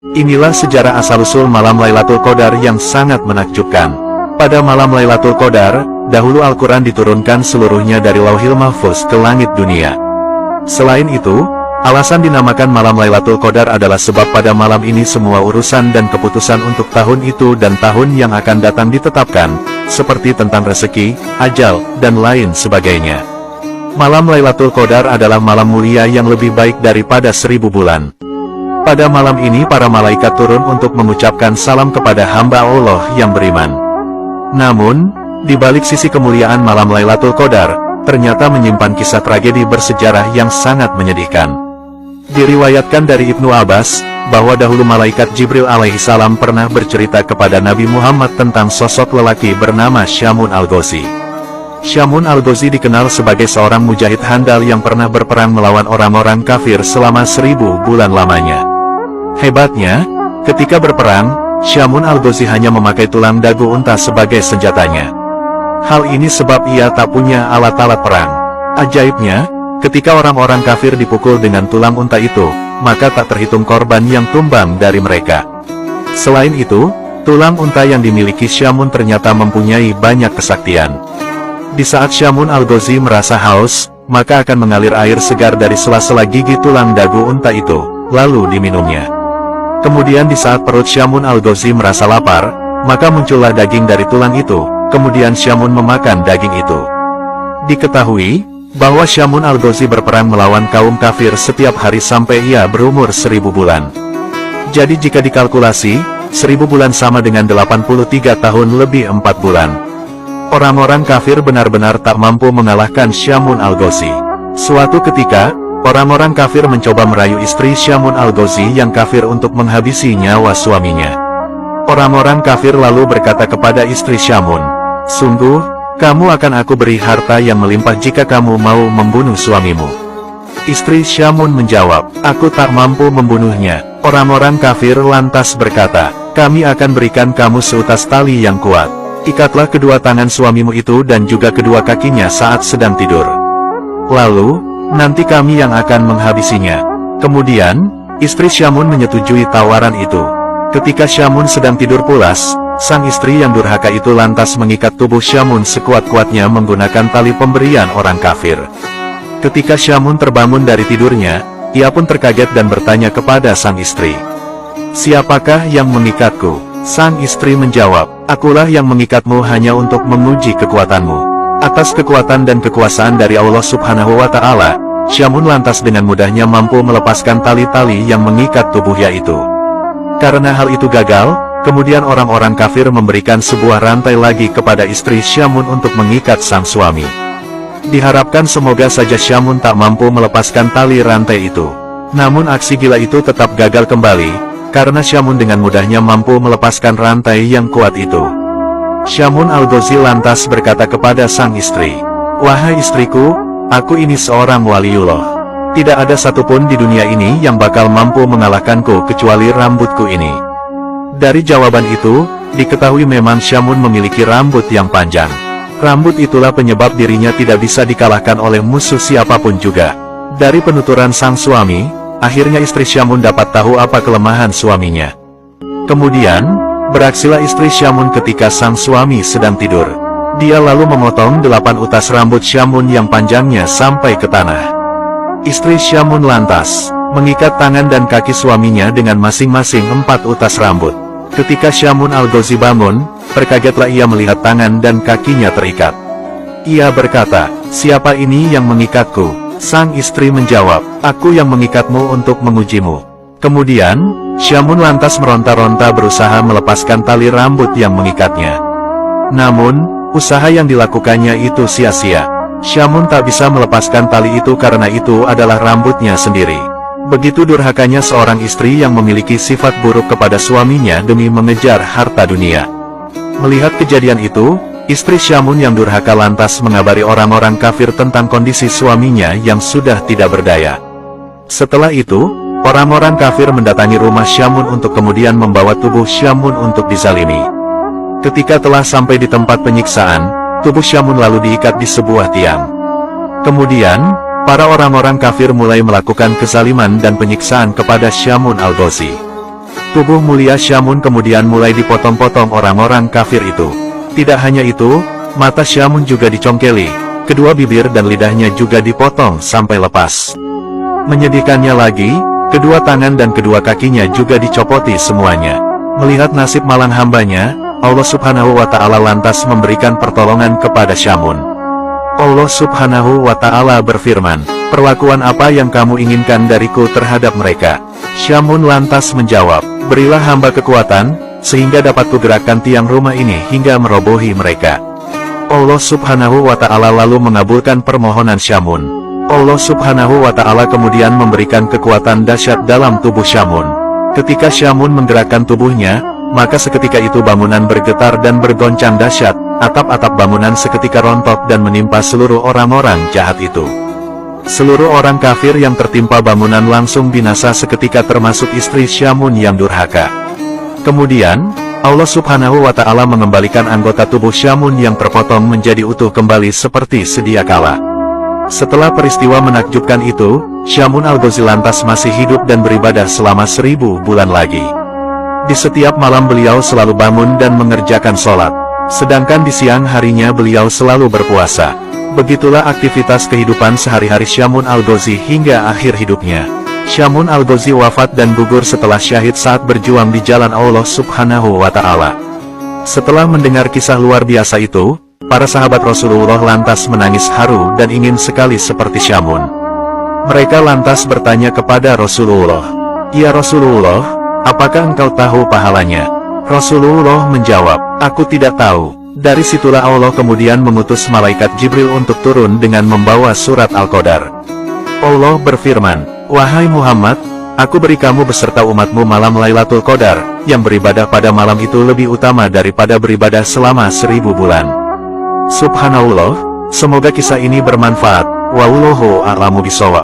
Inilah sejarah asal-usul malam Lailatul Qadar yang sangat menakjubkan. Pada malam Lailatul Qadar, dahulu Al-Quran diturunkan seluruhnya dari Lauhil Mahfuz ke langit dunia. Selain itu, alasan dinamakan malam Lailatul Qadar adalah sebab pada malam ini semua urusan dan keputusan untuk tahun itu dan tahun yang akan datang ditetapkan, seperti tentang rezeki, ajal, dan lain sebagainya. Malam Lailatul Qadar adalah malam mulia yang lebih baik daripada 1000 bulan. Pada malam ini para malaikat turun untuk mengucapkan salam kepada hamba Allah yang beriman. Namun, di balik sisi kemuliaan malam Lailatul Qadar, ternyata menyimpan kisah tragedi bersejarah yang sangat menyedihkan. Diriwayatkan dari Ibnu Abbas, bahwa dahulu malaikat Jibril alaihissalam pernah bercerita kepada Nabi Muhammad tentang sosok lelaki bernama Syamun al-Ghazi. Syamun al-Ghazi dikenal sebagai seorang mujahid handal yang pernah berperang melawan orang-orang kafir selama 1000 bulan lamanya. Hebatnya, ketika berperang, Syamun al-Ghazi hanya memakai tulang dagu unta sebagai senjatanya. Hal ini sebab ia tak punya alat-alat perang. Ajaibnya, ketika orang-orang kafir dipukul dengan tulang unta itu, maka tak terhitung korban yang tumbang dari mereka. Selain itu, tulang unta yang dimiliki Syamun ternyata mempunyai banyak kesaktian. Di saat Syamun al-Ghazi merasa haus, maka akan mengalir air segar dari sela-sela gigi tulang dagu unta itu, lalu diminumnya. Kemudian di saat perut Syamun al-Ghazi merasa lapar, maka muncullah daging dari tulang itu, kemudian Syamun memakan daging itu. Diketahui, bahwa Syamun al-Ghazi berperang melawan kaum kafir setiap hari sampai ia berumur 1000 bulan. Jadi jika dikalkulasi, 1000 bulan sama dengan 83 tahun lebih 4 bulan. Orang-orang kafir benar-benar tak mampu mengalahkan Syamun al-Ghazi. Suatu ketika, orang-orang kafir mencoba merayu istri Syamun al-Ghazi yang kafir untuk menghabisi nyawa suaminya. Orang-orang kafir lalu berkata kepada istri Syamun, "Sungguh, kamu akan aku beri harta yang melimpah jika kamu mau membunuh suamimu." Istri Syamun menjawab, "Aku tak mampu membunuhnya." Orang-orang kafir lantas berkata, "Kami akan berikan kamu seutas tali yang kuat. Ikatlah kedua tangan suamimu itu dan juga kedua kakinya saat sedang tidur. Lalu, nanti kami yang akan menghabisinya." Kemudian, istri Syamun menyetujui tawaran itu. Ketika Syamun sedang tidur pulas, sang istri yang durhaka itu lantas mengikat tubuh Syamun sekuat-kuatnya menggunakan tali pemberian orang kafir. Ketika Syamun terbangun dari tidurnya, ia pun terkaget dan bertanya kepada sang istri, "Siapakah yang mengikatku?" Sang istri menjawab, "Akulah yang mengikatmu hanya untuk menguji kekuatanmu." Atas kekuatan dan kekuasaan dari Allah Subhanahu wa Ta'ala, Syamun lantas dengan mudahnya mampu melepaskan tali-tali yang mengikat tubuhnya itu. Karena hal itu gagal, kemudian orang-orang kafir memberikan sebuah rantai lagi kepada istri Syamun untuk mengikat sang suami. Diharapkan semoga saja Syamun tak mampu melepaskan tali rantai itu. Namun aksi gila itu tetap gagal kembali, karena Syamun dengan mudahnya mampu melepaskan rantai yang kuat itu. Syamun al-Ghazi lantas berkata kepada sang istri, "Wahai istriku, aku ini seorang waliullah. Tidak ada satupun di dunia ini yang bakal mampu mengalahkanku kecuali rambutku ini." Dari jawaban itu, diketahui memang Syamun memiliki rambut yang panjang. Rambut itulah penyebab dirinya tidak bisa dikalahkan oleh musuh siapapun juga. Dari penuturan sang suami, akhirnya istri Syamun dapat tahu apa kelemahan suaminya. Kemudian, beraksilah istri Syamun ketika sang suami sedang tidur. Dia lalu memotong 8 utas rambut Syamun yang panjangnya sampai ke tanah. Istri Syamun lantas mengikat tangan dan kaki suaminya dengan masing-masing 4 utas rambut. Ketika Syamun al-Ghazi bangun, terkagetlah ia melihat tangan dan kakinya terikat. Ia berkata, "Siapa ini yang mengikatku?" Sang istri menjawab, "Aku yang mengikatmu untuk mengujimu." Kemudian, Syamun lantas meronta-ronta berusaha melepaskan tali rambut yang mengikatnya. Namun, usaha yang dilakukannya itu sia-sia. Syamun tak bisa melepaskan tali itu karena itu adalah rambutnya sendiri. Begitu durhakanya seorang istri yang memiliki sifat buruk kepada suaminya demi mengejar harta dunia. Melihat kejadian itu, istri Syamun yang durhaka lantas mengabari orang-orang kafir tentang kondisi suaminya yang sudah tidak berdaya. Setelah itu, orang-orang kafir mendatangi rumah Syamun untuk kemudian membawa tubuh Syamun untuk dizalimi. Ketika telah sampai di tempat penyiksaan, tubuh Syamun lalu diikat di sebuah tiang. Kemudian, para orang-orang kafir mulai melakukan kezaliman dan penyiksaan kepada Syamun al-Ghazi. Tubuh mulia Syamun kemudian mulai dipotong-potong orang-orang kafir itu. Tidak hanya itu, mata Syamun juga dicongkeli, kedua bibir dan lidahnya juga dipotong sampai lepas. Menyedihkannya lagi, kedua tangan dan kedua kakinya juga dicopoti semuanya. Melihat nasib malang hambanya, Allah Subhanahu wa Ta'ala lantas memberikan pertolongan kepada Syamun. Allah Subhanahu wa Ta'ala berfirman, "Perlakuan apa yang kamu inginkan dariku terhadap mereka?" Syamun lantas menjawab, "Berilah hamba kekuatan, sehingga dapat kugerakkan tiang rumah ini hingga merobohi mereka." Allah Subhanahu wa Ta'ala lalu mengabulkan permohonan Syamun. Allah Subhanahu wa Ta'ala kemudian memberikan kekuatan dahsyat dalam tubuh Syamun. Ketika Syamun menggerakkan tubuhnya, maka seketika itu bangunan bergetar dan bergoncang dahsyat, atap-atap bangunan seketika rontok dan menimpa seluruh orang-orang jahat itu. Seluruh orang kafir yang tertimpa bangunan langsung binasa seketika termasuk istri Syamun yang durhaka. Kemudian, Allah Subhanahu wa Ta'ala mengembalikan anggota tubuh Syamun yang terpotong menjadi utuh kembali seperti sedia kala. Setelah peristiwa menakjubkan itu, Syamun al-Ghazi lantas masih hidup dan beribadah selama 1000 bulan lagi. Di setiap malam beliau selalu bangun dan mengerjakan sholat, sedangkan di siang harinya beliau selalu berpuasa. Begitulah aktivitas kehidupan sehari-hari Syamun al-Ghazi hingga akhir hidupnya. Syamun al-Ghazi wafat dan gugur setelah syahid saat berjuang di jalan Allah Subhanahu wa Ta'ala. Setelah mendengar kisah luar biasa itu, para sahabat Rasulullah lantas menangis haru dan ingin sekali seperti Syamun. Mereka lantas bertanya kepada Rasulullah, "Ya Rasulullah, apakah engkau tahu pahalanya?" Rasulullah menjawab, "Aku tidak tahu." Dari situlah Allah kemudian mengutus malaikat Jibril untuk turun dengan membawa surat Al-Qadar. Allah berfirman, "Wahai Muhammad, aku beri kamu beserta umatmu malam Lailatul Qadar, yang beribadah pada malam itu lebih utama daripada beribadah selama 1000 bulan. Subhanallah, semoga kisah ini bermanfaat. Wallahu a'lamu bishawab.